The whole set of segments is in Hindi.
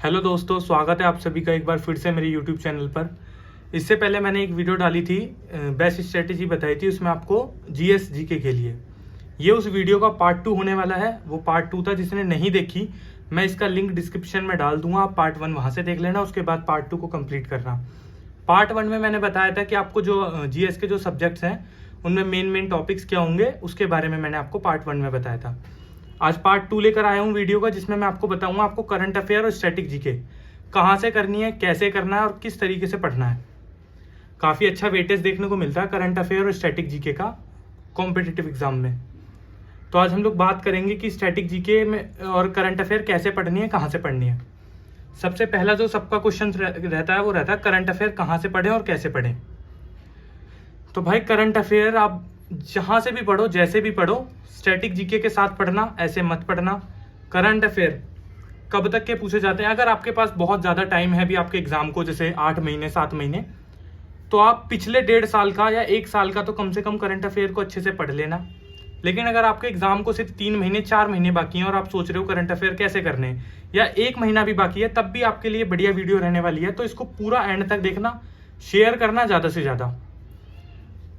हेलो दोस्तों, स्वागत है आप सभी का एक बार फिर से मेरे यूट्यूब चैनल पर। इससे पहले मैंने एक वीडियो डाली थी, बेस्ट स्ट्रेटेजी बताई थी, उसमें आपको जीएस जीके के लिए। ये उस वीडियो का पार्ट 2 होने वाला है। वो पार्ट 2 था, जिसने नहीं देखी मैं इसका लिंक डिस्क्रिप्शन में डाल दूंगा। आप पार्ट 1 वहाँ से देख लेना, उसके बाद पार्ट 2 को कंप्लीट करना। पार्ट 1 में मैंने बताया था कि आपको जो जीएस के जो सब्जेक्ट्स हैं उनमें मेन टॉपिक्स क्या होंगे, उसके बारे में मैंने आपको पार्ट 1 में बताया था। आज पार्ट 2 लेकर आया हूँ वीडियो का, जिसमें मैं आपको बताऊंगा आपको करंट अफेयर और स्टैटिक जीके कहाँ से करनी है, कैसे करना है और किस तरीके से पढ़ना है। काफ़ी अच्छा वेटेज देखने को मिलता है करंट अफेयर और स्टैटिक जीके का कॉम्पिटिटिव एग्जाम में। तो आज हम लोग बात करेंगे कि स्टैटिक जीके में और करंट अफेयर कैसे पढ़नी है, कहाँ से पढ़नी है। सबसे पहला जो सबका क्वेश्चन रहता है वो रहता है करंट अफेयर कहाँ से पढ़ें और कैसे पढ़ें। तो भाई करंट अफेयर आप जहाँ से भी पढ़ो, जैसे भी पढ़ो, स्टैटिक जीके के साथ पढ़ना, ऐसे मत पढ़ना। करंट अफेयर कब तक के पूछे जाते हैं, अगर आपके पास बहुत ज़्यादा टाइम है अभी आपके एग्जाम को, जैसे 8 महीने 7 महीने, तो आप पिछले 1.5 साल का या 1 साल का तो कम से कम करंट अफेयर को अच्छे से पढ़ लेना। लेकिन अगर आपके एग्जाम को सिर्फ 3 महीने 4 महीने बाकी हैं और आप सोच रहे हो करंट अफेयर कैसे करने हैं, या 1 महीना भी बाकी है, तब भी आपके लिए बढ़िया वीडियो रहने वाली है। तो इसको पूरा एंड तक देखना, शेयर करना ज़्यादा से ज़्यादा।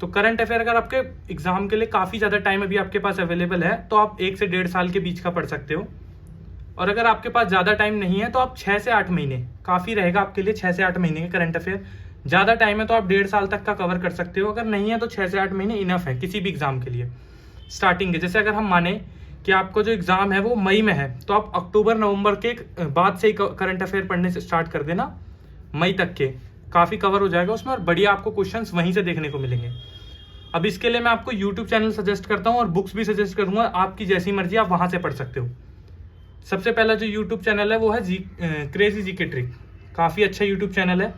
तो करंट अफेयर अगर आपके एग्जाम के लिए काफ़ी ज़्यादा टाइम अभी आपके पास अवेलेबल है तो आप 1 से 1.5 साल के बीच का पढ़ सकते हो। और अगर आपके पास ज़्यादा टाइम नहीं है तो आप 6 से 8 महीने काफ़ी रहेगा आपके लिए। 6 से 8 महीने के करंट अफेयर, ज़्यादा टाइम है तो आप 1.5 साल तक का कवर कर सकते हो। अगर नहीं है तो 6 से 8 महीने इनफ है किसी भी एग्जाम के लिए। स्टार्टिंग के जैसे अगर हम माने कि आपका जो एग्ज़ाम है वो मई में है, तो आप अक्टूबर नवंबर के बाद से ही करंट अफेयर पढ़ने से स्टार्ट कर देना। मई तक के काफ़ी कवर हो जाएगा उसमें, और बढ़िया आपको क्वेश्चंस वहीं से देखने को मिलेंगे। अब इसके लिए मैं आपको यूट्यूब चैनल सजेस्ट करता हूँ और बुक्स भी सजेस्ट करूँगा, आपकी जैसी मर्जी आप वहाँ से पढ़ सकते हो। सबसे पहला जो यूट्यूब चैनल है वो है क्रेजी जीके ट्रिक। काफ़ी अच्छा यूट्यूब चैनल है,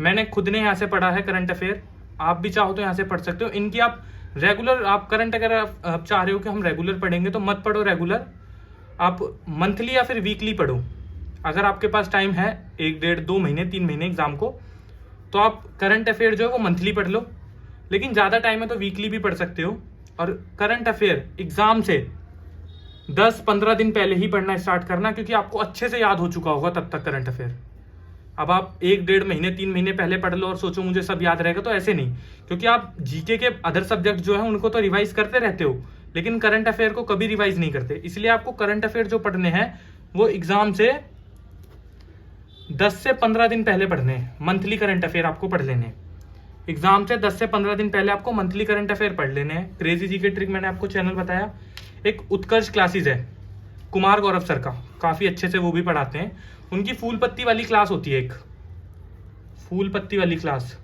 मैंने खुद ने यहाँ से पढ़ा है करंट अफेयर। आप भी चाहो तो यहाँ से पढ़ सकते हो। इनकी आप रेगुलर, आप करंट अगर आप चाह रहे हो कि हम रेगुलर पढ़ेंगे तो मत पढ़ो रेगुलर, आप मंथली या फिर वीकली पढ़ो। अगर आपके पास टाइम है 1 1.5 2 महीने 3 महीने एग्जाम को, तो आप करंट अफेयर जो है वो मंथली पढ़ लो। लेकिन ज़्यादा टाइम है तो वीकली भी पढ़ सकते हो। और करंट अफेयर एग्जाम से 10-15 दिन पहले ही पढ़ना स्टार्ट करना, क्योंकि आपको अच्छे से याद हो चुका होगा तब तक करंट अफेयर। अब आप 1 1.5 महीने 3 महीने पहले पढ़ लो और सोचो मुझे सब याद रहेगा, तो ऐसे नहीं। क्योंकि आप जीके के अदर सब्जेक्ट जो है उनको तो रिवाइज करते रहते हो, लेकिन करंट अफेयर को कभी रिवाइज नहीं करते। इसलिए आपको करंट अफेयर जो पढ़ने हैं वो एग्जाम से 10 से 15 दिन पहले पढ़ने हैं। मंथली करंट अफेयर आपको पढ़ लेने हैं। एग्जाम से 10 से 15 दिन पहले आपको मंथली करंट अफेयर पढ़ लेने हैं। क्रेजी जीके ट्रिक मैंने आपको चैनल बताया। एक उत्कर्ष क्लासेस है कुमार गौरव सर का, काफ़ी अच्छे से वो भी पढ़ाते हैं। उनकी फूल पत्ती वाली क्लास होती है, एक फूल पत्ती वाली क्लास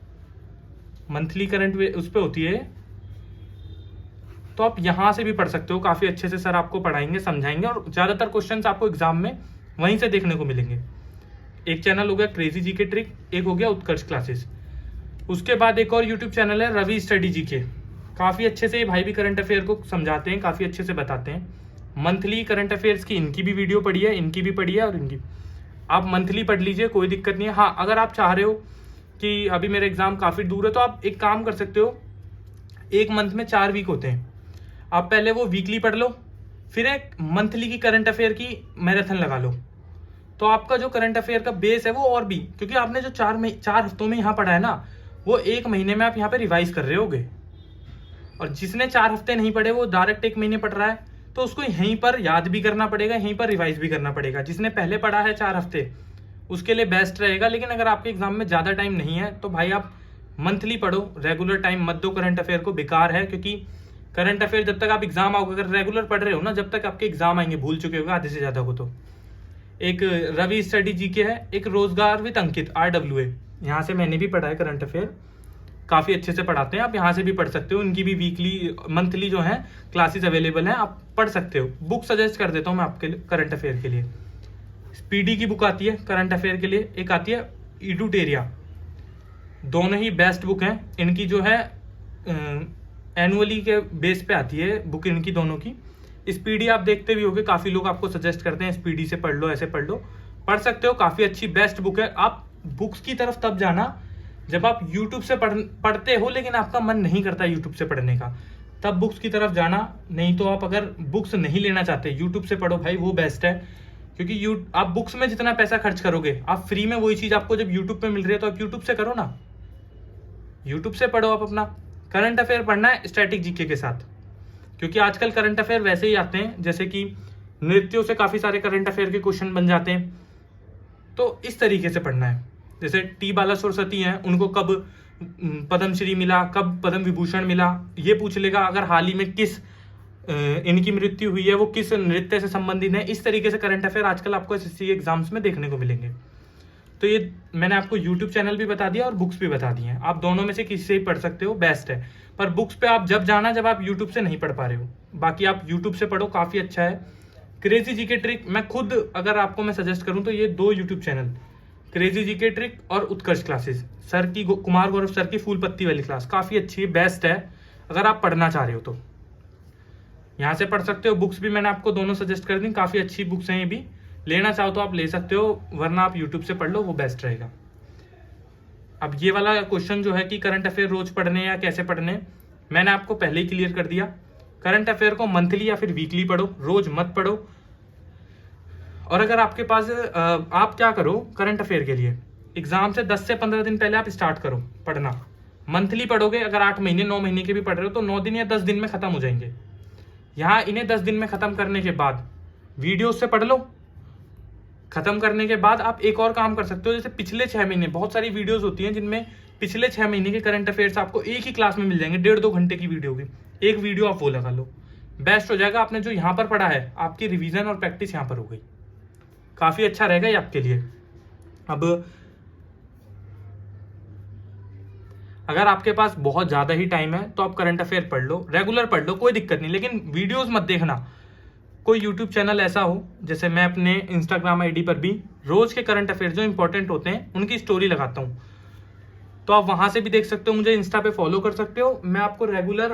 मंथली करंट उस पर होती है, तो आप यहाँ से भी पढ़ सकते हो। काफ़ी अच्छे से सर आपको पढ़ाएंगे, समझाएंगे, और ज़्यादातर क्वेश्चंस आपको एग्जाम में वहीं से देखने को मिलेंगे। एक चैनल हो गया क्रेजी जीके ट्रिक, एक हो गया उत्कर्ष क्लासेस। उसके बाद एक और यूट्यूब चैनल है रवि स्टडी जीके। काफ़ी अच्छे से ये भाई भी करंट अफेयर को समझाते हैं, काफ़ी अच्छे से बताते हैं। मंथली करंट अफेयर्स की इनकी भी वीडियो पड़ी है, इनकी भी पड़ी है, और इनकी आप मंथली पढ़ लीजिए, कोई दिक्कत नहीं है। हाँ, अगर आप चाह रहे हो कि अभी मेरे एग्जाम काफ़ी दूर है तो आप एक काम कर सकते हो, 1 मंथ में 4 वीक होते हैं, आप पहले वो वीकली पढ़ लो, फिर एक मंथली की करंट अफेयर की मैराथन लगा लो। तो आपका जो करंट अफेयर का बेस है वो और भी, क्योंकि आपने जो 4 हफ्तों में यहाँ पढ़ा है ना, वो 1 महीने में आप यहाँ पे रिवाइज कर रहे होगे। और जिसने 4 हफ्ते नहीं पढ़े वो डायरेक्ट 1 महीने पढ़ रहा है, तो उसको यहीं पर याद भी करना पड़ेगा, यहीं पर रिवाइज भी करना पड़ेगा। जिसने पहले पढ़ा है 4 हफ्ते उसके लिए बेस्ट रहेगा। लेकिन अगर आपके एग्जाम में ज़्यादा टाइम नहीं है तो भाई आप मंथली पढ़ो, रेगुलर टाइम मत दो करंट अफेयर को, बेकार है। क्योंकि करंट अफेयर जब तक आप एग्जाम आओगे, अगर रेगुलर पढ़ रहे हो ना, जब तक आपके एग्जाम आएंगे भूल चुके होगे आधे से ज़्यादा को। तो एक रवि स्टडी जीके है, एक रोजगार विद अंकित RWA, यहाँ से मैंने भी पढ़ा है करंट अफेयर, काफ़ी अच्छे से पढ़ाते हैं। आप यहाँ से भी पढ़ सकते हो, इनकी भी वीकली मंथली जो है क्लासेस अवेलेबल हैं, आप पढ़ सकते हो। बुक सजेस्ट कर देता हूँ मैं आपके लिए करंट अफेयर के लिए। स्पीडी की बुक आती है करंट अफेयर के लिए, एक आती है इडुटेरिया। दोनों ही बेस्ट बुक हैं। इनकी जो है एनुअली के बेस पे आती है बुक इनकी दोनों की। स्पीडी आप देखते भी होगे, काफ़ी लोग आपको सजेस्ट करते हैं स्पीडी से पढ़ लो, ऐसे पढ़ लो, पढ़ सकते हो, काफ़ी अच्छी बेस्ट बुक है। आप बुक्स की तरफ तब जाना जब आप यूट्यूब से पढ़ते हो लेकिन आपका मन नहीं करता यूट्यूब से पढ़ने का, तब बुक्स की तरफ जाना। नहीं तो आप अगर बुक्स नहीं लेना चाहते, यूट्यूब से पढ़ो भाई, वो बेस्ट है। क्योंकि आप बुक्स में जितना पैसा खर्च करोगे, आप फ्री में वही चीज आपको जब यूट्यूब पे मिल रही है तो आप यूट्यूब से करो ना, यूट्यूब से पढ़ो आप अपना। करंट अफेयर पढ़ना है स्टैटिक जीके के साथ, क्योंकि आजकल करंट अफेयर वैसे ही आते हैं, जैसे कि नृत्यों से काफी सारे करंट अफेयर के क्वेश्चन बन जाते हैं, तो इस तरीके से पढ़ना है। जैसे टी बाला सरस्वती हैं, उनको कब पद्मश्री मिला, कब पद्म विभूषण मिला, ये पूछ लेगा। अगर हाल ही में किस इनकी मृत्यु हुई है, वो किस नृत्य से संबंधित है। इस तरीके से करंट अफेयर आजकल आपको एसएससी एग्जाम्स में देखने को मिलेंगे। तो ये मैंने आपको यूट्यूब चैनल भी बता दिया और बुक्स भी बता दी हैं, आप दोनों में से किसी से ही पढ़ सकते हो, बेस्ट है। पर बुक्स पे आप जब जाना जब आप यूट्यूब से नहीं पढ़ पा रहे हो, बाकी आप यूट्यूब से पढ़ो, काफ़ी अच्छा है। क्रेजी जीके ट्रिक, मैं खुद अगर आपको मैं सजेस्ट करूँ तो ये 2 YouTube channel, crazy GK trick और उत्कर्ष क्लासेस, सर की कुमार गौरव सर की फूल पत्ती वाली क्लास काफ़ी अच्छी है, बेस्ट है। अगर आप पढ़ना चाह रहे हो तो यहाँ से पढ़ सकते हो। बुक्स भी मैंने आपको दोनों सजेस्ट कर दी, काफ़ी अच्छी बुक्स हैं ये भी, लेना चाहो तो आप ले सकते हो, वरना आप यूट्यूब से पढ़ लो, वो बेस्ट रहेगा। अब ये वाला क्वेश्चन जो है कि करंट अफेयर रोज पढ़ने या कैसे पढ़ने, मैंने आपको पहले ही क्लियर कर दिया। करंट अफेयर को मंथली या फिर वीकली पढ़ो, रोज मत पढ़ो। और अगर आपके पास आप क्या करो, करंट अफेयर के लिए एग्जाम से 10 से 15 दिन पहले आप स्टार्ट करो पढ़ना। मंथली पढ़ोगे, अगर 8 महीने 9 महीने के भी पढ़ रहे हो तो 9 दिन या 10 दिन में खत्म हो जाएंगे। यहाँ इन्हें 10 दिन में खत्म करने के बाद वीडियो से पढ़ लो। खत्म करने के बाद आप एक और काम कर सकते हो, जैसे पिछले 6 महीने बहुत सारी वीडियोस होती हैं जिनमें पिछले 6 महीने के करंट अफेयर्स आपको एक ही क्लास में मिल जाएंगे, 1.5-2 घंटे की वीडियो की एक वीडियो आप वो लगा लो, बेस्ट हो जाएगा। आपने जो यहाँ पर पढ़ा है, आपकी रिवीजन और प्रैक्टिस यहाँ पर हो गई, काफी अच्छा रहेगा ये आपके लिए। अब अगर आपके पास बहुत ज्यादा ही टाइम है तो आप करंट अफेयर पढ़ लो, रेगुलर पढ़ लो, कोई दिक्कत नहीं, लेकिन वीडियोस मत देखना। कोई यूट्यूब चैनल ऐसा हो, जैसे मैं अपने इंस्टाग्राम आईडी पर भी रोज के करंट अफेयर जो इंपॉर्टेंट होते हैं उनकी स्टोरी लगाता हूँ, तो आप वहां से भी देख सकते हो, मुझे इंस्टा पे फॉलो कर सकते हो। मैं आपको रेगुलर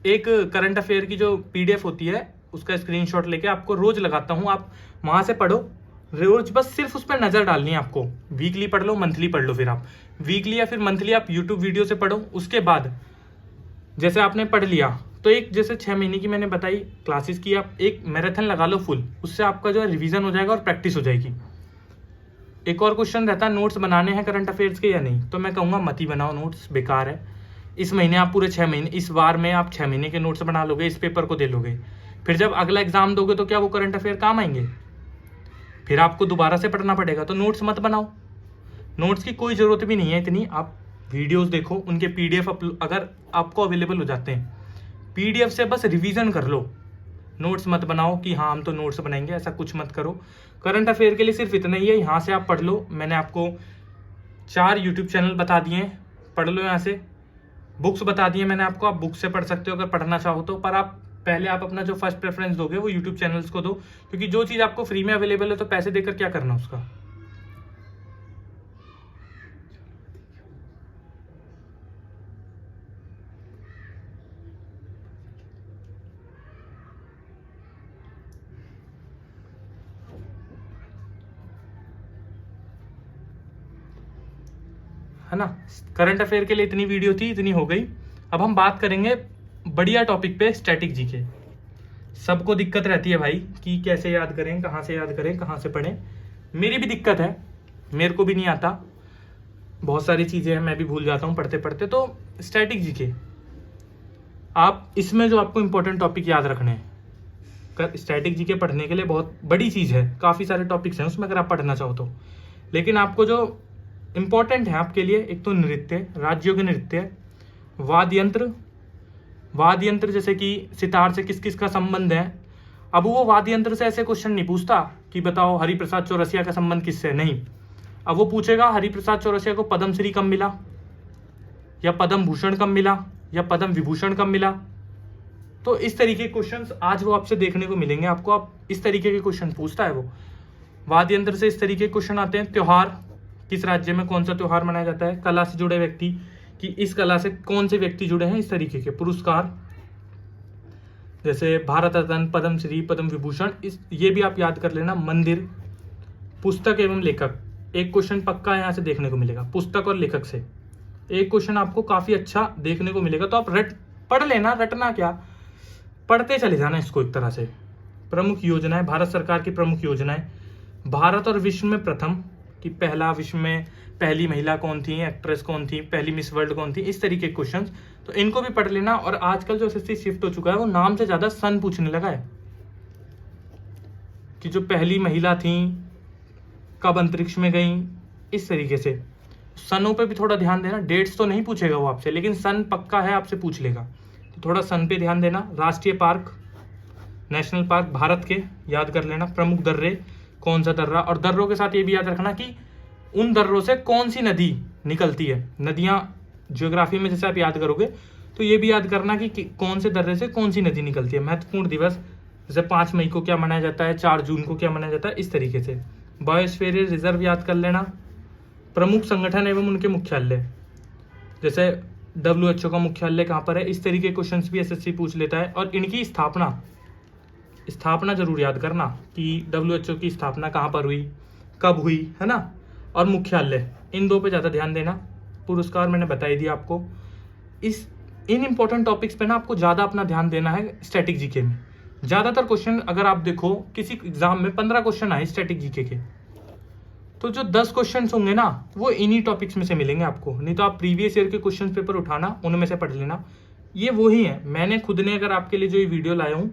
एक करंट अफेयर की जो पीडीएफ होती है उसका स्क्रीनशॉट लेके आपको रोज लगाता हूँ, आप वहां से पढ़ो रोज, बस सिर्फ उस पर नजर डालनी है आपको। वीकली पढ़ लो, मंथली पढ़ लो, फिर आप वीकली या फिर मंथली आप यूट्यूब वीडियो से पढ़ो। उसके बाद जैसे आपने पढ़ लिया तो एक जैसे 6 महीने की मैंने बताई क्लासेस की, आप एक मैराथन लगा लो फुल, उससे आपका जो है रिवीजन हो जाएगा और प्रैक्टिस हो जाएगी। एक और क्वेश्चन रहता है नोट्स बनाने हैं करंट अफेयर्स के या नहीं, तो मैं कहूँगा मत ही बनाओ, नोट्स बेकार है। इस महीने आप पूरे 6 महीने, इस बार में आप 6 महीने के नोट्स बना लोगे, इस पेपर को दे लोगे, फिर जब अगला एग्जाम दोगे तो क्या वो करंट अफेयर काम आएंगे? फिर आपको दोबारा से पढ़ना पड़ेगा। तो नोट्स मत बनाओ, नोट्स की कोई ज़रूरत भी नहीं है इतनी। आप वीडियोस देखो, उनके पीडीएफ अगर आपको अवेलेबल हो जाते हैं, पीडीएफ से बस रिवीजन कर लो, नोट्स मत बनाओ कि हाँ हम तो नोट्स बनाएंगे, ऐसा कुछ मत करो। करंट अफेयर के लिए सिर्फ इतना ही है, यहाँ से आप पढ़ लो। मैंने आपको 4 यूट्यूब चैनल बता दिए हैं, पढ़ लो यहाँ से। बुक्स बता दिए मैंने आपको, आप बुक से पढ़ सकते हो अगर पढ़ना चाहो तो, पर आप पहले आप अपना जो फर्स्ट प्रेफरेंस दोगे वो यूट्यूब चैनल्स को दो, क्योंकि जो चीज़ आपको फ्री में अवेलेबल है तो पैसे देकर क्या करना उसका। है ना, करंट अफेयर के लिए इतनी वीडियो थी, इतनी हो गई। अब हम बात करेंगे बढ़िया टॉपिक पे, स्टैटिक जीके। सबको दिक्कत रहती है भाई कि कैसे याद करें, कहाँ से याद करें, कहाँ से पढ़ें। मेरी भी दिक्कत है, मेरे को भी नहीं आता, बहुत सारी चीज़ें हैं, मैं भी भूल जाता हूँ पढ़ते पढ़ते। तो स्टैटिक जीके, आप इसमें जो आपको इंपॉर्टेंट टॉपिक याद रखने हैं, स्टैटिक जीके पढ़ने के लिए बहुत बड़ी चीज़ है, काफ़ी सारे टॉपिक्स हैं उसमें अगर आप पढ़ना चाहो तो। लेकिन आपको जो इम्पॉर्टेंट है आपके लिए, एक तो नृत्य, राज्यों के नृत्य, वाद्य यंत्र जैसे कि सितार से किस किस का संबंध है। अब वो वाद्य यंत्र से ऐसे क्वेश्चन नहीं पूछता कि बताओ हरिप्रसाद चौरसिया का संबंध किससे, नहीं। अब वो पूछेगा हरिप्रसाद चौरसिया को पद्मश्री कब मिला, या पद्म भूषण कब मिला, या पद्म विभूषण कब मिला। तो इस तरीके के क्वेश्चंस आज वो आपसे देखने को मिलेंगे आपको। आप इस तरीके के क्वेश्चन पूछता है वो। वाद्य यंत्र से इस तरीके के क्वेश्चन आते हैं। त्योहार, किस राज्य में कौन सा त्योहार मनाया जाता है। कला से जुड़े व्यक्ति, कि इस कला से कौन से व्यक्ति जुड़े हैं, इस तरीके के। पुरस्कार जैसे भारत रत्न, पद्मश्री, पद्म विभूषण, इस ये भी आप याद कर लेना। मंदिर, पुस्तक एवं लेखक, एक क्वेश्चन पक्का यहाँ से देखने को मिलेगा। पुस्तक और लेखक से एक क्वेश्चन आपको काफी अच्छा देखने को मिलेगा। तो आप पढ़ लेना, रटना क्या, पढ़ते चले जाना इसको एक तरह से। प्रमुख योजनाएं, भारत सरकार की प्रमुख योजनाएं, भारत और विश्व में प्रथम, कि पहला विश्व में पहली महिला कौन थी, एक्ट्रेस कौन थी, पहली मिस वर्ल्ड कौन थी, इस तरीके के क्वेश्चंस, तो इनको भी पढ़ लेना। और आजकल जो एसएससी शिफ्ट हो चुका है वो नाम से ज्यादा सन पूछने लगा है, कि जो पहली महिला थी कब अंतरिक्ष में गई, इस तरीके से सनों पे भी थोड़ा ध्यान देना। डेट्स तो नहीं पूछेगा वो आपसे, लेकिन सन पक्का है आपसे पूछ लेगा, तो थोड़ा सन पे ध्यान देना। राष्ट्रीय पार्क, नेशनल पार्क भारत के याद कर लेना। प्रमुख दर्रे, कौन सा दर्रा, और दर्रों के साथ ये भी याद रखना कि उन दर्रों से कौन सी नदी निकलती है। नदियां ज्योग्राफी में जैसे आप याद करोगे तो ये भी याद करना कि कौन से दर्रे से कौन सी नदी निकलती है। महत्वपूर्ण दिवस जैसे 5 मई को क्या मनाया जाता है, 4 जून को क्या मनाया जाता है, इस तरीके से। बायोस्फीयर रिजर्व याद कर लेना। प्रमुख संगठन एवं उनके मुख्यालय, जैसे WHO का मुख्यालय कहाँ पर है, इस तरीके के क्वेश्चंस भी एसएससी पूछ लेता है। और इनकी स्थापना जरूर याद करना कि WHO की स्थापना कहाँ पर हुई, कब हुई, है ना, और मुख्यालय, इन 2 पे ज़्यादा ध्यान देना। पुरस्कार मैंने बता ही दिया आपको। इन इंपॉर्टेंट टॉपिक्स पे ना आपको ज़्यादा अपना ध्यान देना है स्टैटिक जीके में। ज़्यादातर क्वेश्चन अगर आप देखो किसी एग्जाम में 15 क्वेश्चन आए स्टैटिक जीके के, तो जो 10 क्वेश्चन होंगे ना वो इन्हीं टॉपिक्स में से मिलेंगे आपको। नहीं तो आप प्रीवियस ईयर के क्वेश्चन पेपर उठाना, उनमें से पढ़ लेना। ये वही है, मैंने खुद ने अगर आपके लिए जो ये वीडियो लाया हूँ,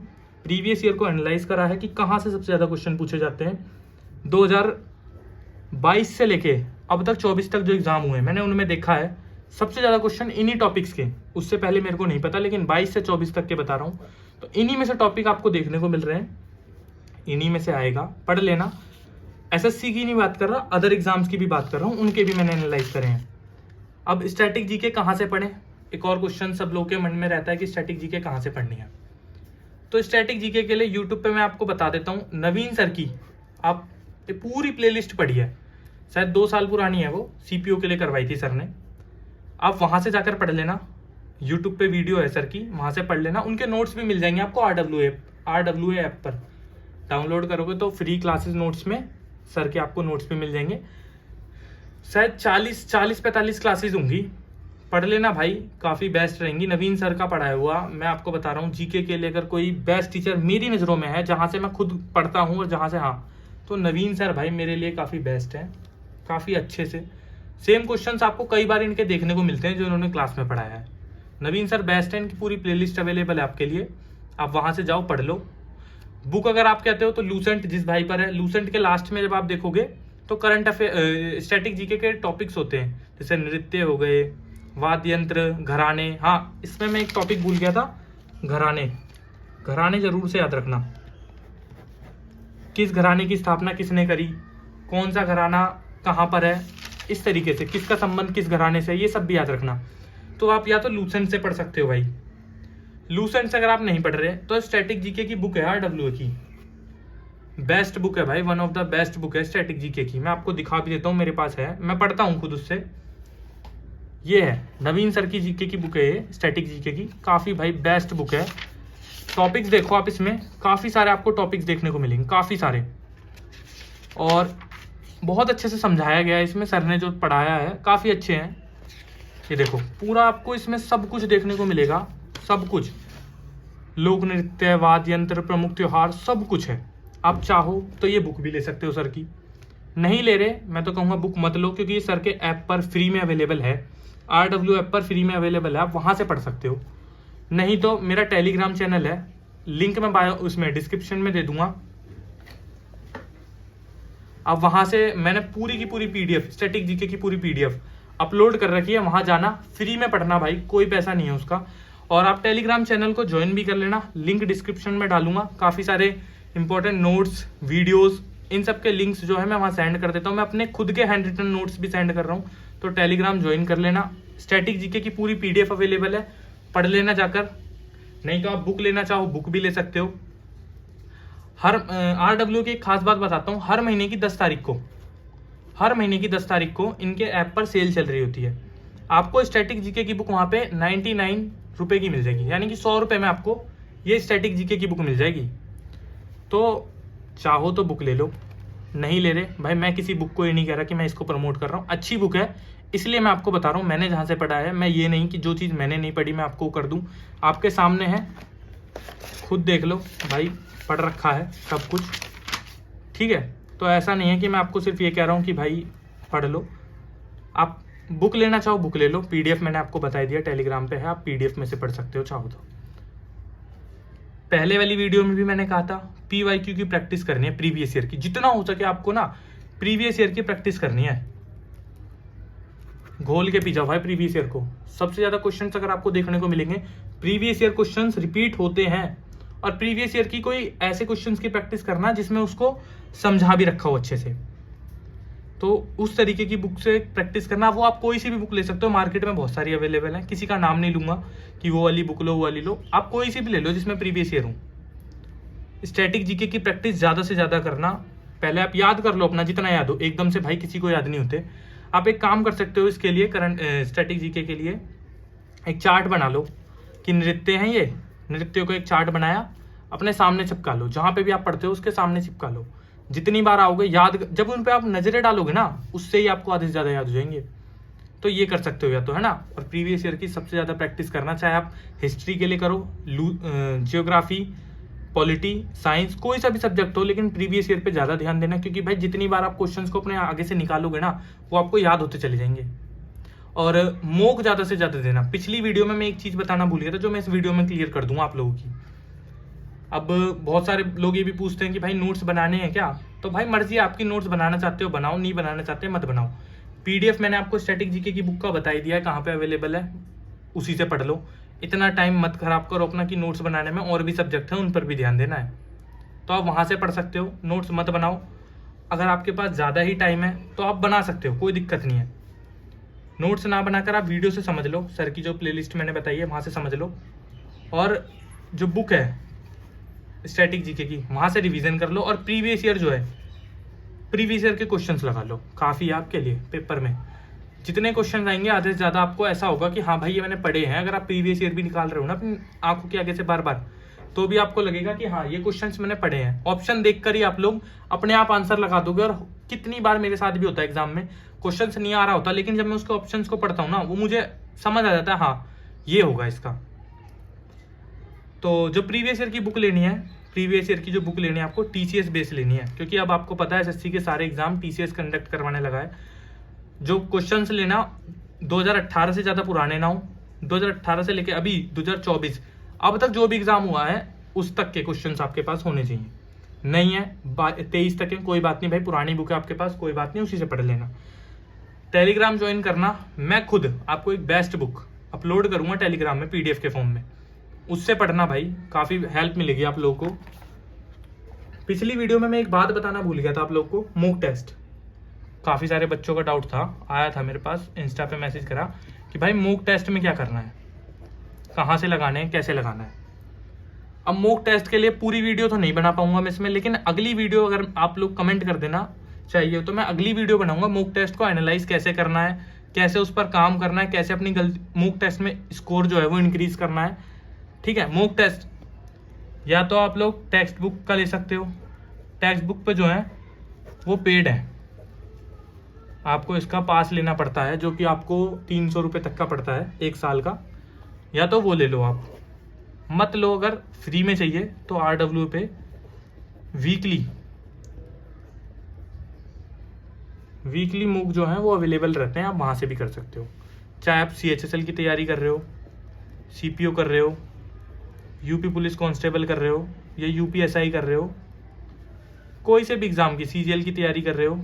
प्रीवियस ईयर को एनालाइज करा है कि कहाँ से सबसे ज़्यादा क्वेश्चन पूछे जाते हैं। 2022 से लेके अब तक 24 तक जो एग्जाम हुए हैं, मैंने उनमें देखा है सबसे ज़्यादा क्वेश्चन इन्हीं टॉपिक्स के। उससे पहले मेरे को नहीं पता, लेकिन 22 से 24 तक के बता रहा हूँ, तो इन्हीं में से टॉपिक आपको देखने को मिल रहे हैं, इन्हीं में से आएगा, पढ़ लेना। एसएससी की नहीं बात कर रहा, अदर एग्जाम्स की भी बात कर रहा हूँ, उनके भी मैंने एनालाइज करे हैं। अब स्टैटिक जीके कहाँ से पढ़ें, एक और क्वेश्चन सब लोग के मन में रहता है कि स्टैटिक जीके कहाँ से पढ़नी है। तो स्टैटिक जीके के लिए यूट्यूब पे मैं आपको बता देता हूँ, नवीन सर की आप पूरी प्लेलिस्ट पढ़ी है, शायद 2 साल पुरानी है, वो सीपीओ के लिए करवाई थी सर ने। आप वहाँ से जाकर पढ़ लेना, यूट्यूब पे वीडियो है सर की, वहाँ से पढ़ लेना। उनके नोट्स भी मिल जाएंगे आपको RWA ऐप पर डाउनलोड करोगे तो फ्री क्लासेस नोट्स में सर के आपको नोट्स भी मिल जाएंगे। शायद 40-45 क्लासेस होंगी, पढ़ लेना भाई, काफ़ी बेस्ट रहेंगी। नवीन सर का पढ़ाया हुआ मैं आपको बता रहा हूँ, जीके के लिए अगर कोई बेस्ट टीचर मेरी नज़रों में है, जहाँ से मैं खुद पढ़ता हूँ और जहाँ से, हाँ, तो नवीन सर भाई मेरे लिए काफ़ी बेस्ट है, काफ़ी अच्छे से। सेम क्वेश्चंस आपको कई बार इनके देखने को मिलते हैं जो इन्होंने क्लास में पढ़ाया है। नवीन सर बेस्ट है, इनकी पूरी प्लेलिस्ट अवेलेबल है आपके लिए, आप वहाँ से जाओ पढ़ लो। बुक अगर आप कहते हो तो लूसेंट जिस भाई पर है, लूसेंट के लास्ट में जब आप देखोगे तो करंट अफेयर स्टैटिक जीके के टॉपिक्स होते हैं, जैसे नृत्य हो गए, वाद्य यंत्र, घराने। हाँ, इसमें मैं एक टॉपिक भूल गया था, घराने जरूर से याद रखना। किस घराने की स्थापना किसने करी, कौन सा घराना कहाँ पर है, इस तरीके से किसका संबंध किस घराने से, ये सब भी याद रखना। तो आप या तो लूसेंट से पढ़ सकते हो भाई, लूसेंट से अगर आप नहीं पढ़ रहे तो स्टैटिक जीके की बुक है RWA की, बेस्ट बुक है भाई, one of the best book है स्टैटिक जीके की। मैं आपको दिखा भी देता हूँ, मेरे पास है, मैं पढ़ता हूँ खुद उससे। ये है नवीन सर की जीके की बुक है ये, स्टैटिक जीके की, काफ़ी भाई बेस्ट बुक है। टॉपिक्स देखो आप, इसमें काफ़ी सारे आपको टॉपिक्स देखने को मिलेंगे, काफ़ी सारे, और बहुत अच्छे से समझाया गया है इसमें, सर ने जो पढ़ाया है काफ़ी अच्छे हैं। ये देखो पूरा आपको इसमें सब कुछ देखने को मिलेगा, सब कुछ, लोक नृत्य, वाद्य यंत्र, प्रमुख त्योहार, सब कुछ है। आप चाहो तो ये बुक भी ले सकते हो सर की, नहीं ले रहे मैं तो कहूँगा बुक मत लो, क्योंकि ये सर के ऐप पर फ्री में अवेलेबल है, RWA ऐप पर फ्री में अवेलेबल है, आप वहाँ से पढ़ सकते हो। नहीं तो मेरा टेलीग्राम चैनल है, लिंक मैं बायो उसमें डिस्क्रिप्शन में दे दूंगा, अब वहाँ से मैंने पूरी की पूरी PDF स्टैटिक जीके की पूरी PDF अपलोड कर रखी है, वहाँ जाना, फ्री में पढ़ना भाई, कोई पैसा नहीं है उसका। और आप टेलीग्राम चैनल को ज्वाइन भी कर लेना, लिंक डिस्क्रिप्शन में डालूंगा, काफ़ी सारे इंपॉर्टेंट नोट्स, वीडियोस, इन सब के लिंक्स जो है मैं वहाँ सेंड कर देता हूँ। मैं अपने खुद के हैंड रिटन नोट्स भी सेंड कर रहा हूँ, तो टेलीग्राम ज्वाइन कर लेना। स्टैटिक जीके की पूरी PDF अवेलेबल है, पढ़ लेना जाकर। नहीं तो आप बुक लेना चाहो बुक भी ले सकते हो। हर RWA की एक खास बात बताता हूँ, हर महीने की 10 तारीख को इनके ऐप पर सेल चल रही होती है। आपको स्टैटिक जीके की बुक वहाँ पे 99 रुपये की मिल जाएगी, यानी कि 100 रुपये में आपको ये स्टैटिक जीके की बुक मिल जाएगी। तो चाहो तो बुक ले लो, नहीं ले रहे भाई, मैं किसी बुक को ये नहीं कह रहा कि मैं इसको प्रमोट कर रहा हूँ, अच्छी बुक है इसलिए मैं आपको बता रहा हूँ, मैंने जहाँ से पढ़ा है। मैं ये नहीं कि जो चीज़ मैंने नहीं पढ़ी मैं आपको कर दूँ, आपके सामने है, खुद देख लो भाई, पढ़ रखा है सब कुछ, ठीक है। तो ऐसा नहीं है कि मैं आपको सिर्फ ये कह रहा हूँ कि भाई पढ़ लो, आप बुक लेना चाहो बुक ले लो, पीडीएफ मैंने आपको बता दिया टेलीग्राम पे है, आप पीडीएफ में से पढ़ सकते हो चाहो तो। पहले वाली वीडियो में भी मैंने कहा था पीवाईक्यू की प्रैक्टिस करनी है, प्रीवियस ईयर की, जितना हो सके आपको ना प्रीवियस ईयर की प्रैक्टिस करनी है, घोल के पी जाओ भाई प्रीवियस ईयर को। सबसे ज्यादा क्वेश्चंस अगर आपको देखने को मिलेंगे, प्रीवियस ईयर क्वेश्चंस रिपीट होते हैं, और प्रीवियस ईयर की कोई ऐसे क्वेश्चंस की प्रैक्टिस करना जिसमें उसको समझा भी रखा हो अच्छे से, तो उस तरीके की बुक से प्रैक्टिस करना। वो आप कोई सी भी बुक ले सकते हो, मार्केट में बहुत सारी अवेलेबल है, किसी का नाम नहीं लूंगा कि वो वाली बुक लो वो वाली लो, आप कोई सी भी ले लो जिसमें प्रीवियस ईयर हो। स्टैटिक जीके की प्रैक्टिस ज़्यादा से ज़्यादा करना, पहले आप याद कर लो अपना जितना याद हो, एकदम से भाई किसी को याद नहीं होते। आप एक काम कर सकते हो इसके लिए, करंट स्टैटिक जीके के लिए एक चार्ट बना लो कि नृत्य हैं ये, नृत्य को एक चार्ट बनाया, अपने सामने चिपका लो, जहाँ पे भी आप पढ़ते हो उसके सामने चिपका लो। जितनी बार आओगे याद, जब उन पे आप नजरें डालोगे ना, उससे ही आपको आधे से ज़्यादा याद हो जाएंगे। तो ये कर सकते हो या तो, है ना। और प्रीवियस ईयर की सबसे ज़्यादा प्रैक्टिस करना, चाहे आप हिस्ट्री के लिए करो, जियोग्राफी, पॉलिटी, साइंस, कोई सा भी सब्जेक्ट हो, लेकिन प्रीवियस ईयर पे ज़्यादा ध्यान देना, क्योंकि भाई जितनी बार आप क्वेश्चंस को अपने आगे से निकालोगे ना, वो आपको याद होते चले जाएंगे। और मोक ज़्यादा से ज़्यादा देना। पिछली वीडियो में मैं एक चीज़ बताना भूल गया था, जो मैं इस वीडियो में क्लियर कर दूंगा आप लोगों की। अब बहुत सारे लोग ये भी पूछते हैं कि भाई नोट्स बनाने हैं क्या, तो भाई मर्जी है आपकी, नोट्स बनाना चाहते हो बनाओ, नहीं बनाना चाहते मत बनाओ। पीडीएफ मैंने आपको स्टैटिक जीके की बुक का बता ही दिया है कहाँ पे अवेलेबल है, उसी से पढ़ लो। इतना टाइम मत खराब करो अपना कि नोट्स बनाने में, और भी सब्जेक्ट हैं उन पर भी ध्यान देना है, तो आप वहाँ से पढ़ सकते हो, नोट्स मत बनाओ। अगर आपके पास ज़्यादा ही टाइम है तो आप बना सकते हो, कोई दिक्कत नहीं है। नोट्स ना बनाकर आप वीडियो से समझ लो, सर की जो प्लेलिस्ट मैंने बताई है वहाँ से समझ लो, और जो बुक है स्टैटिक जीके की वहाँ से रिवीजन कर लो, और प्रीवियस ईयर जो है प्रीवियस ईयर के क्वेश्चंस लगा लो, काफ़ी है आपके लिए। पेपर में जितने क्वेश्चन आएंगे आधे से ज़्यादा आपको ऐसा होगा कि हाँ भाई ये मैंने पढ़े हैं। अगर आप प्रीवियस ईयर भी निकाल रहे हो ना अपनी आंखों के आगे से बार बार, तो भी आपको लगेगा कि हाँ ये क्वेश्चंस मैंने पढ़े हैं। ऑप्शन देखकर ही आप लोग अपने आप आंसर लगा दोगे। और कितनी बार मेरे साथ भी होता है एग्जाम में, क्वेश्चन नहीं आ रहा होता, लेकिन जब मैं उसके ऑप्शन को पढ़ता हूँ ना, वो मुझे समझ आ जाता है हाँ ये होगा इसका। तो जो प्रीवियस ईयर की बुक लेनी है, प्रीवियस ईयर की जो बुक लेनी है आपको टीसीएस बेस लेनी है, क्योंकि अब आपको पता है एसएससी के सारे एग्जाम टीसीएस कंडक्ट करवाने लगा है। जो क्वेश्चंस लेना 2018 से ज़्यादा पुराने ना हो, 2018 से लेके अभी 2024 अब तक जो भी एग्जाम हुआ है उस तक के क्वेश्चंस आपके पास होने चाहिए। नहीं है 23 तक है, कोई बात नहीं भाई, पुरानी बुक है आपके पास, कोई बात नहीं, उसी से पढ़ लेना। टेलीग्राम ज्वाइन करना, मैं खुद आपको एक बेस्ट बुक अपलोड करूंगा टेलीग्राम में पीडीएफ के फॉर्म में, उससे पढ़ना भाई, काफ़ी हेल्प मिलेगी आप लोगों को। पिछली वीडियो में मैं एक बात बताना भूल गया था आप लोगों को, मॉक टेस्ट। काफ़ी सारे बच्चों का डाउट था, आया था मेरे पास, इंस्टा पे मैसेज करा कि भाई मॉक टेस्ट में क्या करना है, कहाँ से लगाने हैं, कैसे लगाना है। अब मॉक टेस्ट के लिए पूरी वीडियो तो नहीं बना पाऊंगा मैं इसमें, लेकिन अगली वीडियो अगर आप लोग कमेंट कर देना चाहिए तो मैं अगली वीडियो बनाऊंगा, मॉक टेस्ट को एनालाइज कैसे करना है, कैसे उस पर काम करना है, कैसे अपनी मॉक टेस्ट में स्कोर जो है वो इंक्रीज करना है। ठीक है, मॉक टेस्ट या तो आप लोग टेक्स्ट बुक का ले सकते हो, टेक्स्ट बुक पे जो है वो पेड है, आपको इसका पास लेना पड़ता है जो कि आपको 300 रुपये तक का पड़ता है 1 साल का, या तो वो ले लो आप, मत लो। अगर फ्री में चाहिए तो RW पे वीकली मूक जो है वो अवेलेबल रहते हैं, आप वहाँ से भी कर सकते हो। चाहे आप CHSL की तैयारी कर रहे हो, CPO कर रहे हो, यूपी पुलिस कांस्टेबल कर रहे हो, या UPSI कर रहे हो, कोई से भी एग्जाम की CGL की तैयारी कर रहे हो,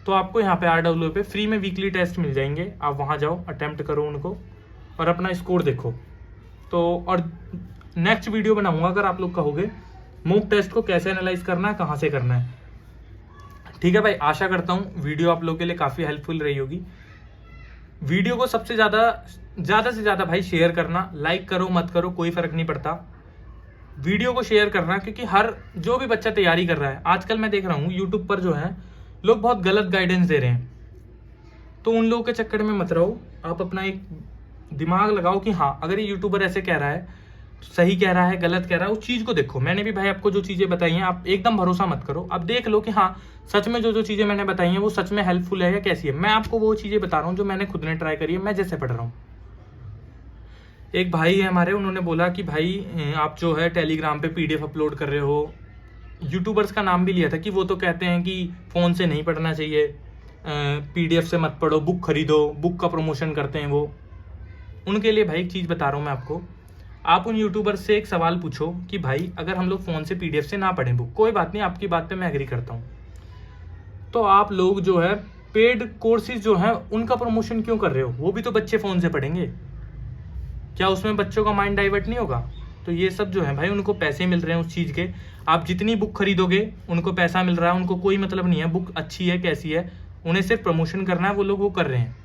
तो आपको यहाँ पे RW पे फ्री में वीकली टेस्ट मिल जाएंगे। आप वहाँ जाओ, अटेम्प्ट करो उनको और अपना स्कोर देखो। तो और नेक्स्ट वीडियो बनाऊंगा अगर आप लोग कहोगे मॉक टेस्ट को कैसे एनालाइज करना है, कहाँ से करना है। ठीक है भाई, आशा करता हूँ वीडियो आप लोगों के लिए काफ़ी हेल्पफुल रही होगी। वीडियो को सबसे ज़्यादा से ज़्यादा भाई शेयर करना, लाइक करो मत करो कोई फ़र्क नहीं पड़ता, वीडियो को शेयर करना, क्योंकि हर जो भी बच्चा तैयारी कर रहा है, आजकल मैं देख रहा हूँ यूट्यूब पर जो है लोग बहुत गलत गाइडेंस दे रहे हैं, तो उन लोगों के चक्कर में मत रहो। आप अपना एक दिमाग लगाओ कि हाँ अगर ये यूट्यूबर ऐसे कह रहा है तो सही कह रहा है गलत कह रहा है, उस चीज़ को देखो। मैंने भी भाई आपको जो चीज़ें बताई हैं आप एकदम भरोसा मत करो, आप देख लो कि हाँ सच में जो चीज़ें मैंने बताई हैं वो सच में हेल्पफुल है या कैसी है। मैं आपको वो चीज़ें बता रहा हूँ जो मैंने खुद ने ट्राई करी है, मैं जैसे पढ़ रहा हूँ। एक भाई है हमारे, उन्होंने बोला कि भाई आप जो है टेलीग्राम पे PDF अपलोड कर रहे हो, यूट्यूबर्स का नाम भी लिया था कि वो तो कहते हैं कि फ़ोन से नहीं पढ़ना चाहिए, PDF से मत पढ़ो, बुक खरीदो, बुक का प्रमोशन करते हैं वो। उनके लिए भाई एक चीज़ बता रहा हूँ मैं आपको, आप उन यूट्यूबर से एक सवाल पूछो कि भाई अगर हम लोग फ़ोन से PDF से ना पढ़ें बुक, कोई बात नहीं, आपकी बात पे मैं एग्री करता हूँ, तो आप लोग जो है पेड कोर्सेज जो हैं उनका प्रमोशन क्यों कर रहे हो? वो भी तो बच्चे फ़ोन से पढ़ेंगे, क्या उसमें बच्चों का माइंड डाइवर्ट नहीं होगा? तो ये सब जो है भाई उनको पैसे मिल रहे हैं उस चीज़ के, आप जितनी बुक खरीदोगे उनको पैसा मिल रहा है, उनको कोई मतलब नहीं है बुक अच्छी है कैसी है, उन्हें सिर्फ प्रमोशन करना है, वो लोग वो कर रहे हैं।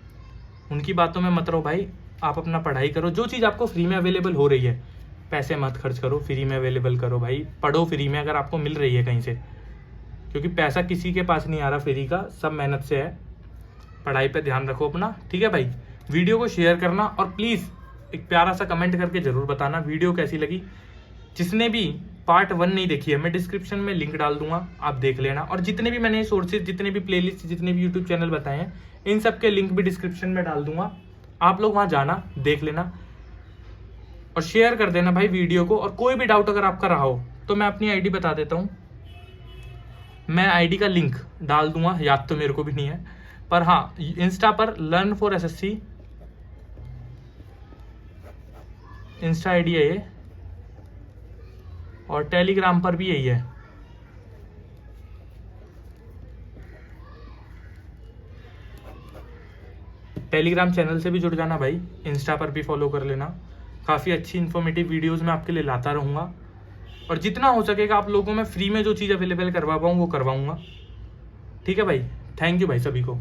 उनकी बातों में मत रहो भाई, आप अपना पढ़ाई करो, जो चीज़ आपको फ्री में अवेलेबल हो रही है, पैसे मत खर्च करो, फ्री में अवेलेबल करो भाई, पढ़ो फ्री में अगर आपको मिल रही है कहीं से, क्योंकि पैसा किसी के पास नहीं आ रहा फ्री का, सब मेहनत से है। पढ़ाई पे ध्यान रखो अपना, ठीक है भाई। वीडियो को शेयर करना और प्लीज़ एक प्यारा सा कमेंट करके ज़रूर बताना वीडियो कैसी लगी। जिसने भी पार्ट 1 नहीं देखी है, मैं डिस्क्रिप्शन में लिंक डाल दूंगा, आप देख लेना। और जितने भी मैंने सोर्सेज, जितने भी प्लेलिस्ट, जितने भी यूट्यूब चैनल बताए हैं, इन सब के लिंक भी डिस्क्रिप्शन में डाल दूंगा, आप लोग वहाँ जाना, देख लेना और शेयर कर देना भाई वीडियो को। और कोई भी डाउट अगर आपका रहा हो तो मैं अपनी आईडी बता देता हूँ, मैं आईडी का लिंक डाल दूंगा, याद तो मेरे को भी नहीं है, पर हाँ इंस्टा पर learn for SSC Insta ID है ये, और टेलीग्राम पर भी यही है। टेलीग्राम चैनल से भी जुड़ जाना भाई, इंस्टा पर भी फॉलो कर लेना, काफ़ी अच्छी इन्फॉर्मेटिव वीडियोस मैं आपके लिए लाता रहूँगा। और जितना हो सकेगा आप लोगों में फ्री में जो चीज़ अवेलेबल करवा पाऊँ वो करवाऊँगा, ठीक है भाई। थैंक यू भाई सभी को।